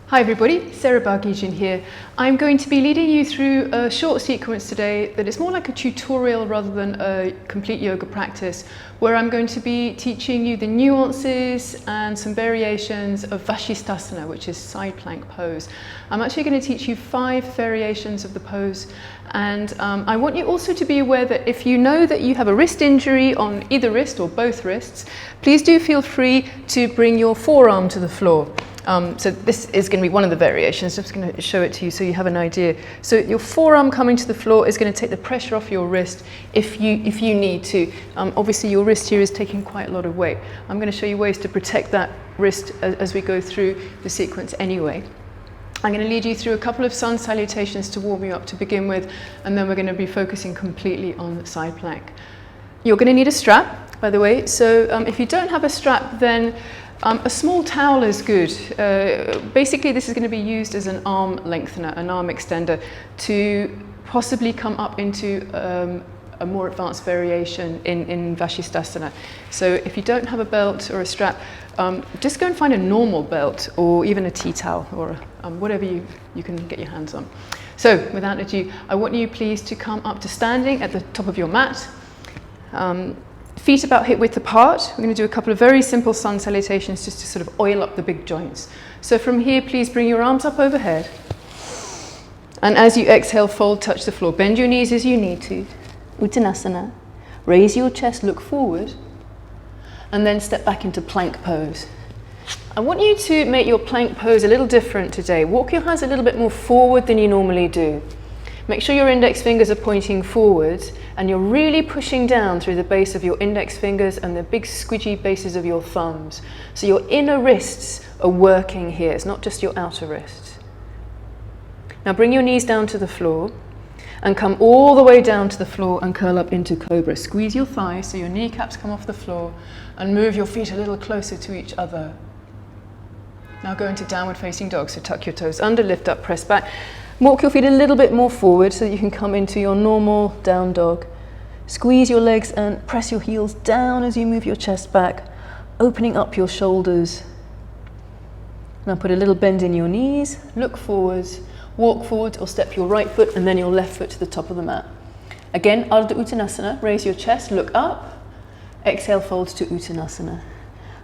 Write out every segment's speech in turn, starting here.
Hi everybody, Sarah Bargesian here. I'm going to be leading you through a short sequence today that is more like a tutorial rather than a complete yoga practice, where I'm going to be teaching you the nuances and some variations of Vasistasana, which is side plank pose. I'm actually going to teach you 5 variations of the pose, and I want you also to be aware that if you know that you have a wrist injury on either wrist or both wrists, please do feel free to bring your forearm to the floor. So this is going to be one of the variations. I'm just going to show it to you so you have an idea. So your forearm coming to the floor is going to take the pressure off your wrist if you need to. Obviously your wrist here is taking quite a lot of weight. I'm going to show you ways to protect that wrist as we go through the sequence anyway. I'm going to lead you through a couple of sun salutations to warm you up to begin with, and then we're going to be focusing completely on the side plank. You're going to need a strap, by the way. So if you don't have a strap, then a small towel is good. Basically, this is going to be used as an arm lengthener, an arm extender, to possibly come up into a more advanced variation in Vasistasana. So if you don't have a belt or a strap, just go and find a normal belt or even a tea towel or whatever you can get your hands on. So without ado, I want you please to come up to standing at the top of your mat. Feet about hip width apart. We're going to do a couple of very simple sun salutations just to sort of oil up the big joints. So from here, please bring your arms up overhead. And as you exhale, fold, touch the floor. Bend your knees as you need to. Uttanasana. Raise your chest, look forward. And then step back into plank pose. I want you to make your plank pose a little different today. Walk your hands a little bit more forward than you normally do. Make sure your index fingers are pointing forwards and you're really pushing down through the base of your index fingers and the big squidgy bases of your thumbs. So your inner wrists are working here, it's not just your outer wrists. Now bring your knees down to the floor and come all the way down to the floor and curl up into cobra. Squeeze your thighs so your kneecaps come off the floor and move your feet a little closer to each other. Now go into downward facing dog, so tuck your toes under, lift up, press back. Walk your feet a little bit more forward so that you can come into your normal down dog. Squeeze your legs and press your heels down as you move your chest back, opening up your shoulders. Now put a little bend in your knees, look forwards, walk forward or step your right foot and then your left foot to the top of the mat. Again, Ardha Uttanasana, raise your chest, look up, exhale, fold to Uttanasana.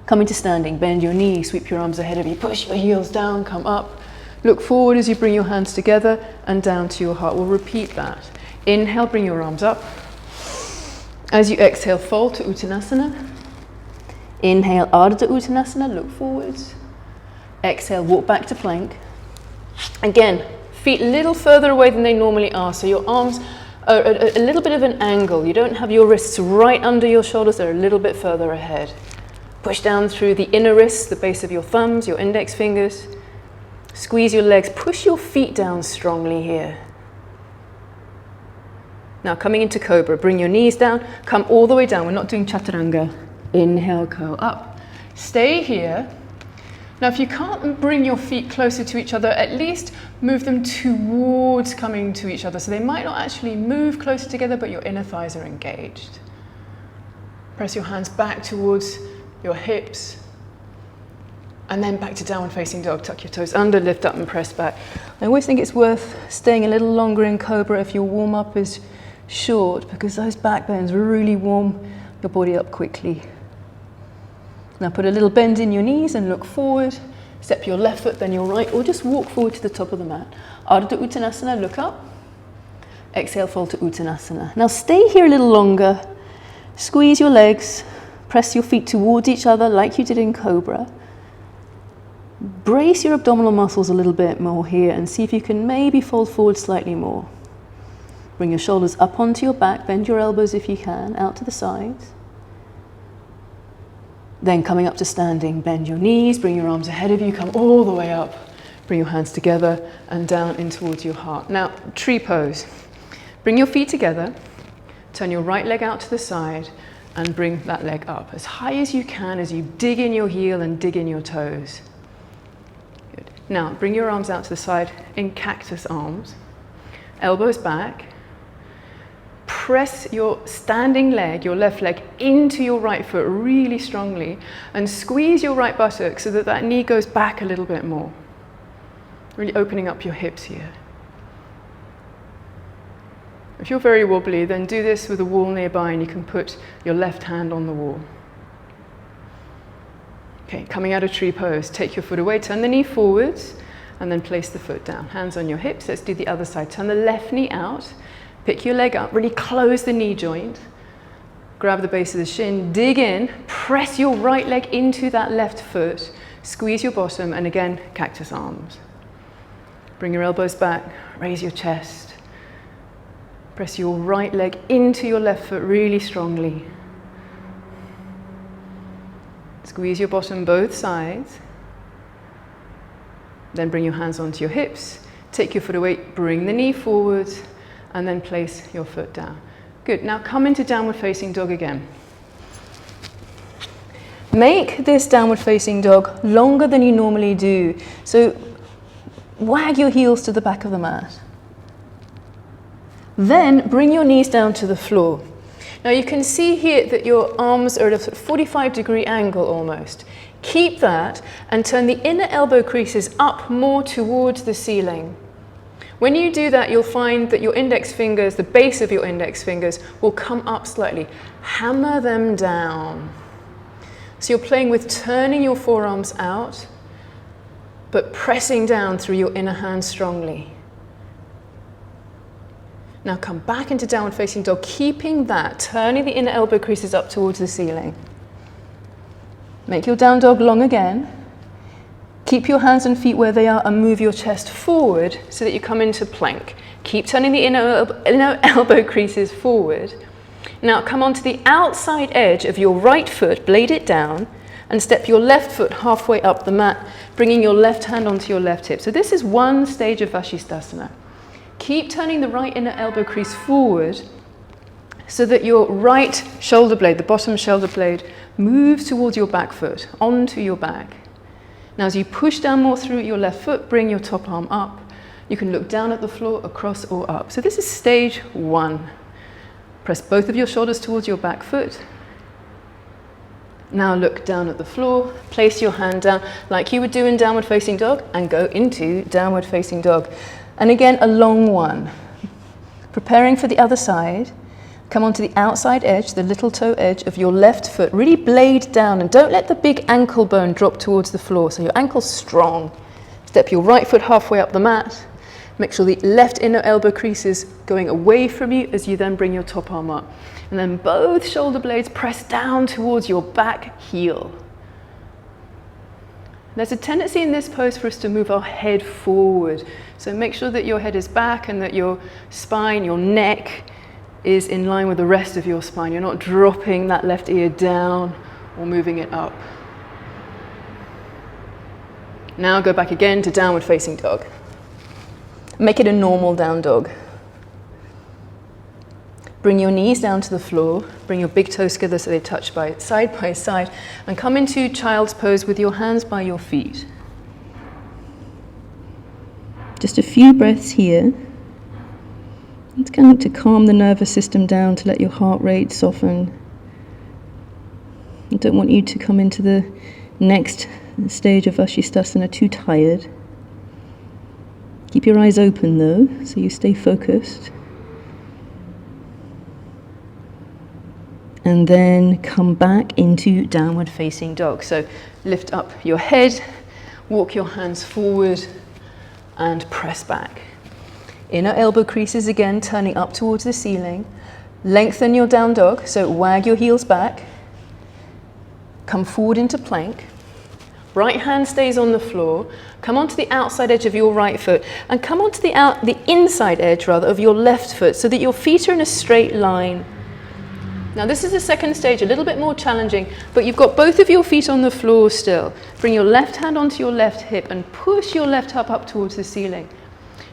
Come into standing, bend your knees, sweep your arms ahead of you, push your heels down, come up. Look forward as you bring your hands together and down to your heart. We'll repeat that. Inhale, bring your arms up. As you exhale, fold to Uttanasana. Inhale, Ardha Uttanasana, look forwards. Exhale, walk back to plank. Again, feet a little further away than they normally are, so your arms are at a little bit of an angle. You don't have your wrists right under your shoulders, they're a little bit further ahead. Push down through the inner wrists, the base of your thumbs, your index fingers. Squeeze your legs, push your feet down strongly here. Now coming into cobra, bring your knees down, come all the way down. We're not doing chaturanga. Inhale, curl up. Stay here. Now if you can't bring your feet closer to each other, at least move them towards coming to each other. So they might not actually move closer together, but your inner thighs are engaged. Press your hands back towards your hips. And then back to downward facing dog, tuck your toes under, lift up and press back. I always think it's worth staying a little longer in cobra if your warm up is short, because those back bends really warm your body up quickly. Now put a little bend in your knees and look forward. Step your left foot, then your right, or just walk forward to the top of the mat. Ardha Uttanasana, look up. Exhale, fold to Uttanasana. Now stay here a little longer. Squeeze your legs, press your feet towards each other like you did in cobra. Brace your abdominal muscles a little bit more here and see if you can maybe fold forward slightly more. Bring your shoulders up onto your back, bend your elbows if you can, out to the sides. Then coming up to standing, bend your knees, bring your arms ahead of you, come all the way up. Bring your hands together and down in towards your heart. Now, tree pose. Bring your feet together, turn your right leg out to the side and bring that leg up as high as you can as you dig in your heel and dig in your toes. Good. Now, bring your arms out to the side in cactus arms, elbows back. Press your standing leg, your left leg, into your right foot really strongly and squeeze your right buttock so that that knee goes back a little bit more. Really opening up your hips here. If you're very wobbly, then do this with a wall nearby and you can put your left hand on the wall. Okay, coming out of tree pose, take your foot away, turn the knee forwards, and then place the foot down. Hands on your hips. Let's do the other side. Turn the left knee out, pick your leg up, really close the knee joint, grab the base of the shin, dig in, press your right leg into that left foot, squeeze your bottom, and again, cactus arms. Bring your elbows back, raise your chest. Press your right leg into your left foot really strongly. Squeeze your bottom both sides. Then bring your hands onto your hips. Take your foot away, bring the knee forwards, and then place your foot down. Good, now come into downward facing dog again. Make this downward facing dog longer than you normally do. So wag your heels to the back of the mat. Then bring your knees down to the floor. Now you can see here that your arms are at a 45-degree angle almost. Keep that and turn the inner elbow creases up more towards the ceiling. When you do that, you'll find that your index fingers, the base of your index fingers, will come up slightly. Hammer them down. So you're playing with turning your forearms out, but pressing down through your inner hand strongly. Now come back into downward facing dog, keeping that, turning the inner elbow creases up towards the ceiling. Make your down dog long again. Keep your hands and feet where they are and move your chest forward so that you come into plank. Keep turning the inner elbow creases forward. Now come onto the outside edge of your right foot, blade it down, and step your left foot halfway up the mat, bringing your left hand onto your left hip. So this is one stage of Vasistasana. Keep turning the right inner elbow crease forward so that your right shoulder blade, the bottom shoulder blade, moves towards your back foot, onto your back. Now as you push down more through your left foot, bring your top arm up. You can look down at the floor, across or up. So this is stage one. Press both of your shoulders towards your back foot. Now look down at the floor, place your hand down like you would do in downward facing dog and go into downward facing dog. And again, a long one. Preparing for the other side, come onto the outside edge, the little toe edge of your left foot. Really blade down and don't let the big ankle bone drop towards the floor. So your ankle's strong. Step your right foot halfway up the mat. Make sure the left inner elbow crease is going away from you as you then bring your top arm up. And then both shoulder blades press down towards your back heel. There's a tendency in this pose for us to move our head forward. So make sure that your head is back and that your spine, your neck, is in line with the rest of your spine. You're not dropping that left ear down or moving it up. Now go back again to downward facing dog. Make it a normal down dog. Bring your knees down to the floor, bring your big toes together so they touch side by side, and come into child's pose with your hands by your feet. Just a few breaths here. It's going to calm the nervous system down, to let your heart rate soften. I don't want you to come into the next stage of Vasistasana too tired. Keep your eyes open though, so you stay focused. And then come back into downward facing dog. So lift up your head, walk your hands forward and press back. Inner elbow creases again, turning up towards the ceiling. Lengthen your down dog, so wag your heels back. Come forward into plank. Right hand stays on the floor. Come onto the outside edge of your right foot and come onto the inside edge rather of your left foot so that your feet are in a straight line. Now this is the second stage, a little bit more challenging, but you've got both of your feet on the floor still. Bring your left hand onto your left hip and push your left hip up towards the ceiling.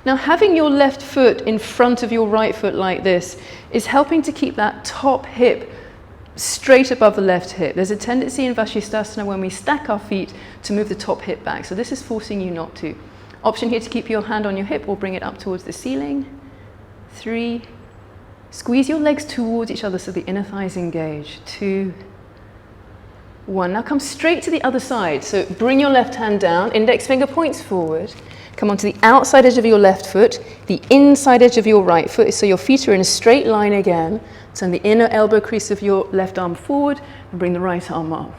Now having your left foot in front of your right foot like this is helping to keep that top hip straight above the left hip. There's a tendency in Vasistasana when we stack our feet to move the top hip back, so this is forcing you not to. Option here to keep your hand on your hip or bring it up towards the ceiling. 3, squeeze your legs towards each other so the inner thighs engage. 2, 1. Now come straight to the other side. So bring your left hand down, index finger points forward. Come onto the outside edge of your left foot, the inside edge of your right foot, so your feet are in a straight line again. Turn the inner elbow crease of your left arm forward and bring the right arm up.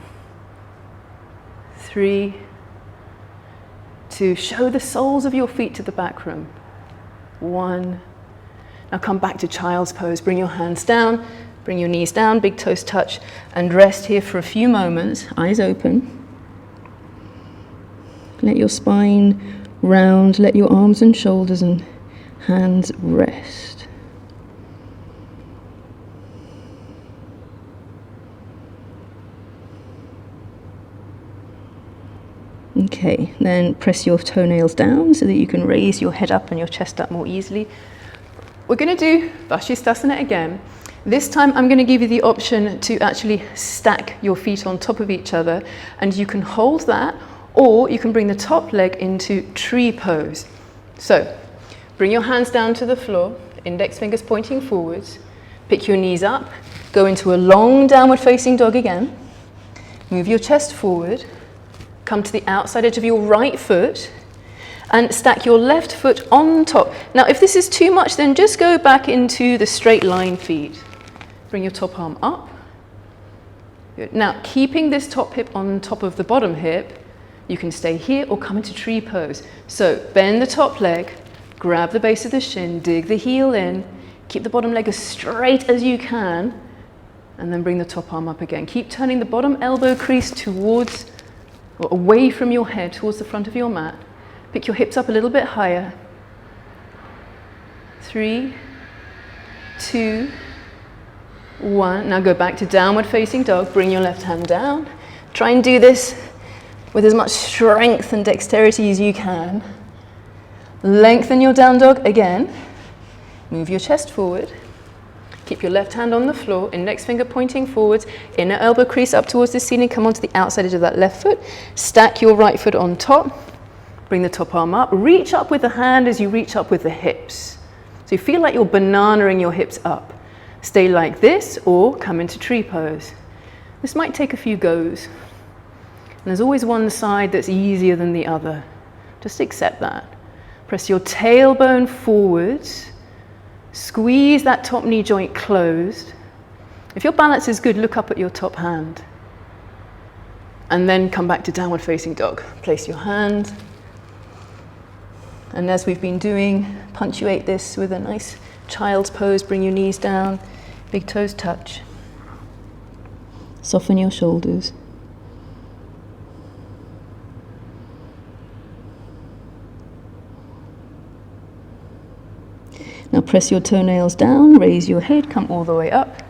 3, 2, show the soles of your feet to the back room. 1. Now come back to child's pose. Bring your hands down, bring your knees down, big toes touch, and rest here for a few moments, eyes open. Let your spine round, let your arms and shoulders and hands rest. Okay, then press your toenails down so that you can raise your head up and your chest up more easily. We're going to do Vasistasana again. This time I'm going to give you the option to actually stack your feet on top of each other, and you can hold that, or you can bring the top leg into tree pose. So bring your hands down to the floor, index fingers pointing forwards, pick your knees up, go into a long downward facing dog again, move your chest forward, come to the outside edge of your right foot and stack your left foot on top. Now if this is too much, then just go back into the straight line feet. Bring your top arm up. Good. Now keeping this top hip on top of the bottom hip, you can stay here or come into tree pose. So bend the top leg, grab the base of the shin, dig the heel in, keep the bottom leg as straight as you can, and then bring the top arm up again. Keep turning the bottom elbow crease towards or away from your head, towards the front of your mat. Pick your hips up a little bit higher. 3, 2, 1. Now go back to downward facing dog. Bring your left hand down. Try and do this with as much strength and dexterity as you can. Lengthen your down dog again. Move your chest forward. Keep your left hand on the floor, index finger pointing forwards, inner elbow crease up towards the ceiling. Come onto the outside edge of that left foot. Stack your right foot on top. Bring the top arm up. Reach up with the hand as you reach up with the hips. So you feel like you're bananaing your hips up. Stay like this or come into tree pose. This might take a few goes. And there's always one side that's easier than the other. Just accept that. Press your tailbone forwards. Squeeze that top knee joint closed. If your balance is good, look up at your top hand. And then come back to downward facing dog. Place your hand. And as we've been doing, punctuate this with a nice child's pose. Bring your knees down, big toes touch. Soften your shoulders. Now press your toenails down, raise your head, come all the way up.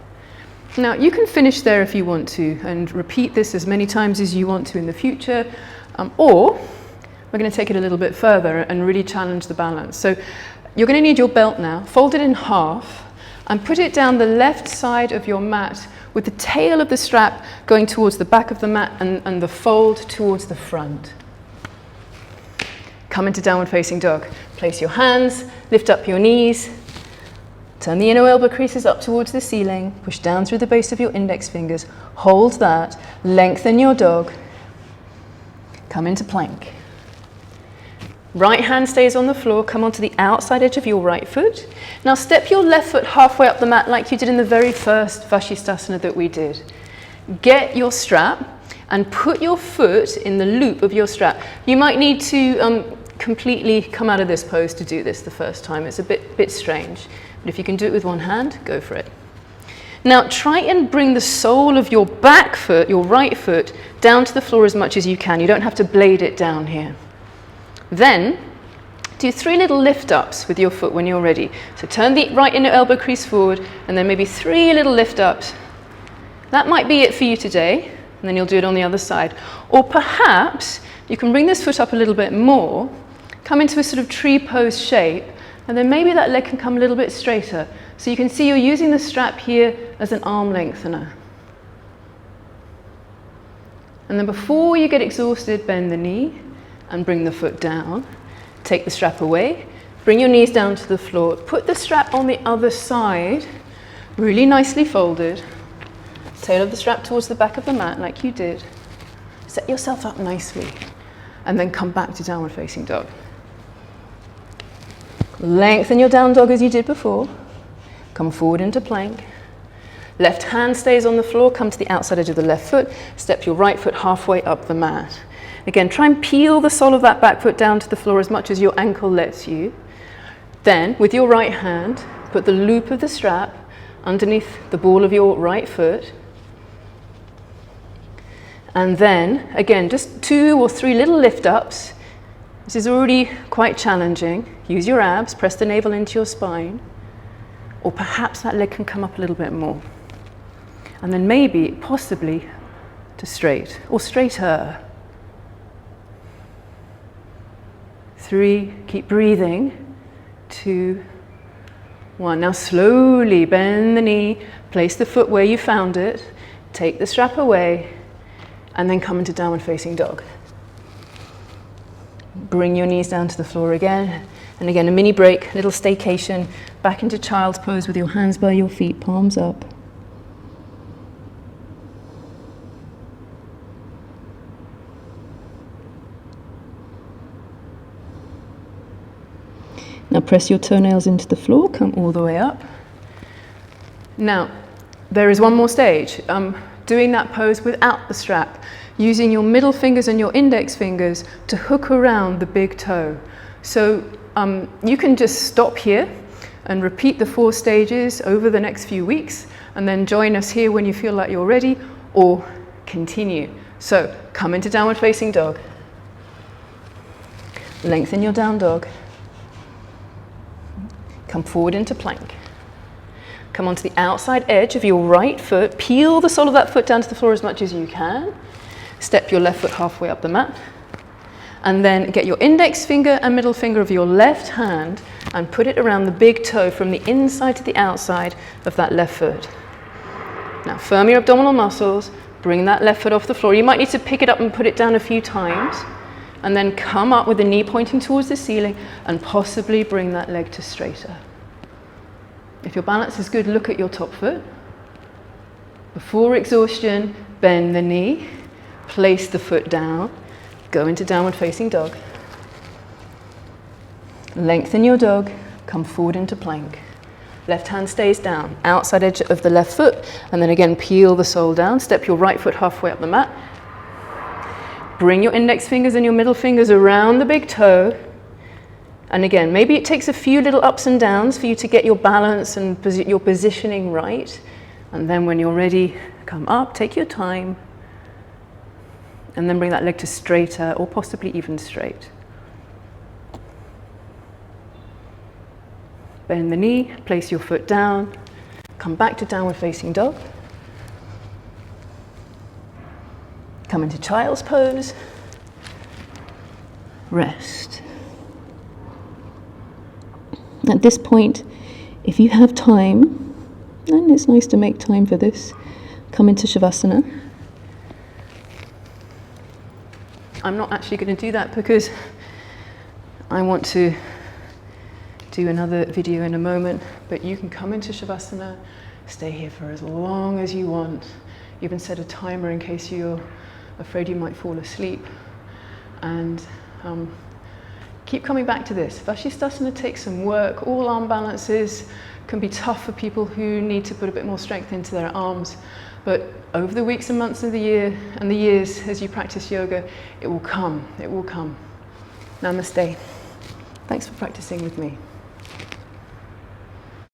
Now you can finish there if you want to and repeat this as many times as you want to in the future, or we're going to take it a little bit further and really challenge the balance. So you're going to need your belt now, fold it in half and put it down the left side of your mat with the tail of the strap going towards the back of the mat and the fold towards the front. Come into downward facing dog. Place your hands, lift up your knees, turn the inner elbow creases up towards the ceiling, push down through the base of your index fingers, hold that, lengthen your dog, come into plank. Right hand stays on the floor, come onto the outside edge of your right foot. Now step your left foot halfway up the mat like you did in the very first Vasistasana that we did. Get your strap and put your foot in the loop of your strap. You might need to completely come out of this pose to do this the first time. It's a bit strange, but if you can do it with one hand, go for it. Now try and bring the sole of your back foot, your right foot, down to the floor as much as you can. You don't have to blade it down here. Then do 3 little lift ups with your foot when you're ready. So turn the right inner elbow crease forward and then maybe 3 little lift ups. That might be it for you today, and then you'll do it on the other side. Or perhaps you can bring this foot up a little bit more, come into a sort of tree pose shape, and then maybe that leg can come a little bit straighter. So you can see you're using the strap here as an arm lengthener. And then before you get exhausted, bend the knee and bring the foot down. Take the strap away, bring your knees down to the floor, put the strap on the other side, really nicely folded, tail of the strap towards the back of the mat like you did. Set yourself up nicely, and then come back to downward facing dog. Lengthen your down dog as you did before. Come forward into plank. Left hand stays on the floor, come to the outside edge of the left foot, step your right foot halfway up the mat. Again, try and peel the sole of that back foot down to the floor as much as your ankle lets you. Then, with your right hand, put the loop of the strap underneath the ball of your right foot. And then, again, just 2 or 3 little lift ups. This is already quite challenging. Use your abs, press the navel into your spine. Or perhaps that leg can come up a little bit more. And then maybe, possibly, to straight or straighter. 3, keep breathing. 2, 1. Now slowly bend the knee, place the foot where you found it, take the strap away, and then come into downward facing dog. Bring your knees down to the floor again, and again a mini break, little staycation, back into child's pose with your hands by your feet, palms up. Now press your toenails into the floor, come all the way up. Now, there is one more stage. Doing that pose without the strap, using your middle fingers and your index fingers to hook around the big toe. So you can just stop here and repeat the 4 stages over the next few weeks, and then join us here when you feel like you're ready, or continue. So come into downward facing dog. Lengthen your down dog. Come forward into plank. Come onto the outside edge of your right foot. Peel the sole of that foot down to the floor as much as you can. Step your left foot halfway up the mat. And then get your index finger and middle finger of your left hand and put it around the big toe from the inside to the outside of that left foot. Now firm your abdominal muscles. Bring that left foot off the floor. You might need to pick it up and put it down a few times. And then come up with the knee pointing towards the ceiling and possibly bring that leg to straighter. If your balance is good, look at your top foot. Before exhaustion, bend the knee, place the foot down, go into downward facing dog. Lengthen your dog, come forward into plank. Left hand stays down, outside edge of the left foot, and then again peel the sole down, step your right foot halfway up the mat. Bring your index fingers and your middle fingers around the big toe. And again, maybe it takes a few little ups and downs for you to get your balance and your positioning right. And then when you're ready, come up, take your time. And then bring that leg to straighter or possibly even straight. Bend the knee, place your foot down, come back to downward facing dog. Come into child's pose, rest. At this point, if you have time, and it's nice to make time for this, come into Shavasana. I'm not actually going to do that because I want to do another video in a moment, but you can come into Shavasana, stay here for as long as you want. Even set a timer in case you're afraid you might fall asleep, and keep coming back to this. Vasistasana takes some work. All arm balances can be tough for people who need to put a bit more strength into their arms, but over the weeks and months of the year and the years as you practice yoga, it will come, it will come. Namaste. Thanks for practicing with me.